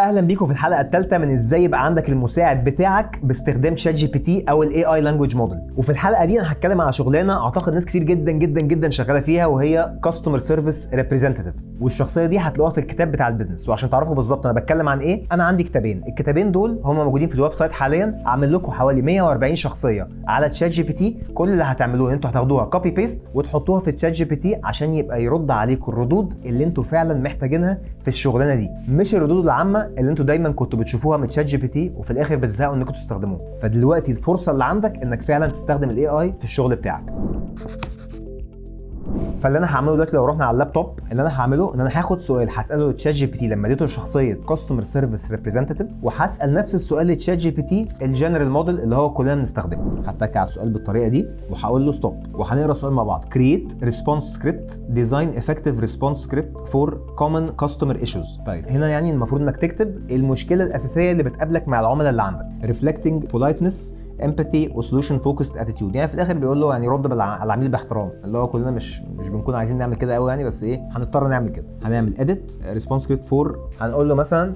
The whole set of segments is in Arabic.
اهلا بيكم في الحلقه الثالثه من ازاي يبقى عندك المساعد بتاعك باستخدام شات جي بي تي او الاي اي لانجويج موديل. وفي الحلقه دي انا هتكلم على شغلانه اعتقد ناس كتير جدا جدا جدا شغاله فيها، وهي كاستمر سيرفيس ريبريزنتيف. والشخصيه دي هتلاقوها في الكتاب بتاع البيزنس. وعشان تعرفوا بالظبط انا بتكلم عن ايه، انا عندي كتابين، الكتابين دول هم موجودين في الويب سايت حاليا. عامل لكم حوالي 140 شخصيه على تشات جي بي تي. كل اللي هتعملوه ان انتوا هتاخدوها كوبي بيست وتحطوها في تشات جي بي تي عشان يبقى يرد عليكم الردود اللي انتوا فعلا محتاجينها في الشغلانه دي، مش الردود العامه اللي انتوا دايما كنتوا بتشوفوها من شات جي بي تي وفي الاخر بتزهقوا انكم تستخدموه. فدلوقتي الفرصه اللي عندك انك فعلا تستخدم الاي اي في الشغل بتاعك. فاللي انا هعمله دلوقتي لو رحنا على اللابتوب، اللي انا هعمله ان انا هاخد سؤال هساله لتشات جي بي تي لما اديته شخصيه كاستمر سيرفيس ريبريزنتيف، وهسال نفس السؤال لتشات جي بي تي الجنرال موديل اللي هو كلنا بنستخدمه. هتك على السؤال بالطريقه دي وهقول له ستوب، وهنقرا السؤال مع بعض. create response script design effective response script for common customer issues. طيب هنا يعني المفروض انك تكتب المشكله الاساسيه اللي بتقابلك مع العملاء اللي عندك. reflecting politeness empathy وسولوشن فوكسد اتيتيود. يعني في الاخر بيقول له يعني رد على العميل باحترام، اللي هو كلنا مش بنكون عايزين نعمل كده قوي يعني، بس ايه هنضطر نعمل كده. هنعمل اديت ريسبونس سكريبت فور، هنقول له مثلا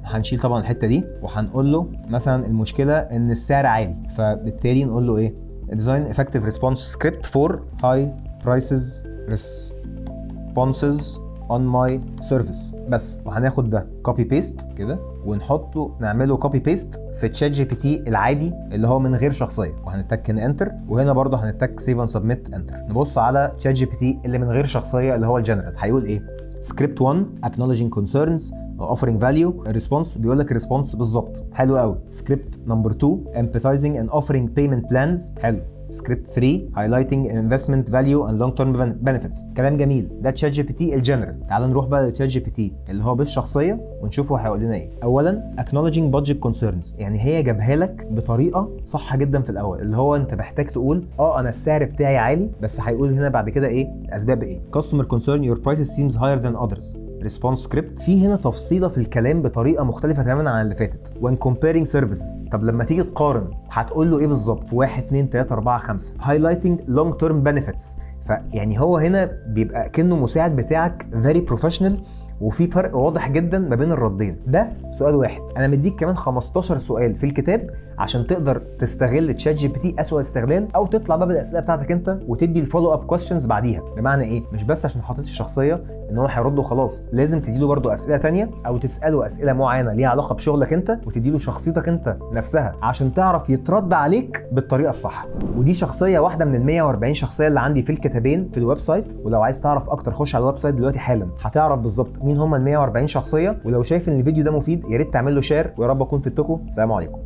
هنشيل طبعا الحته دي، وهنقول له مثلا المشكله ان السعر عالي، فبالتالي نقول له ايه ديزاين افكتيف ريسبونس سكريبت فور هاي برايسز ريسبونسز on my service بس. وهناخد ده كوبي بيست كده ونحطه نعمله كوبي بيست في تشات جي بي تي العادي اللي هو من غير شخصيه، وهنتك هنا انتر، وهنا برضه هنتك سيف اند سبميت انتر. نبص على تشات جي بي تي اللي من غير شخصيه اللي هو الجنرال، هيقول ايه؟ سكريبت 1 acknowledging concerns offering value. الريسبونس بيقول لك الريسبونس بالظبط، حلو قوي. سكريبت نمبر 2 empathizing and offering payment plans، حلو. سكريبت 3 highlighting investment value and long term benefits، كلام جميل. ده تشات جي بي تي الجنرال. تعال نروح بقى لتشات جي بي تي اللي هو بالشخصيه ونشوفه هيقول لنا ايه. اولا acknowledging budget concerns، يعني هي جابها لك بطريقه صح جدا في الاول، اللي هو انت محتاج تقول انا السعر بتاعي عالي، بس هيقول هنا بعد كده ايه الاسباب ايه. customer concern your prices seems higher than others. ريسبونس سكريبت في هنا تفصيله في الكلام بطريقه مختلفه تماما عن اللي فاتت. when comparing services، طب لما تيجي تقارن هتقول له ايه بالظبط؟ 1 2 3 4 5. highlighting long term benefits، فيعني هو هنا بيبقى كأنه مساعد بتاعك very professional، وفي فرق واضح جدا ما بين الردين. ده سؤال واحد. انا مديك كمان 15 سؤال في الكتاب عشان تقدر تستغل تشات جي بي تي اسوأ استغلال، او تطلع بقى بالاسئله بتاعتك انت وتدي الفولو اب كويستشنز بعديها. بمعنى ايه؟ مش بس عشان حطيت الشخصيه ان هو هيرد وخلاص، لازم تديله برده اسئله تانية او تساله اسئله معينه ليها علاقه بشغلك انت، وتديله شخصيتك انت نفسها عشان تعرف يترد عليك بالطريقه الصح. ودي شخصيه واحده من ال 140 شخصيه اللي عندي في الكتابين في الويب سايت. ولو عايز تعرف اكتر خش على الويب سايت دلوقتي حالا هتعرف بالظبط مين هم ال 140 شخصيه. ولو شايف ان الفيديو ده مفيد يا ريت تعمل له شير، ويا رب اكون فدتكم. سلام عليكم.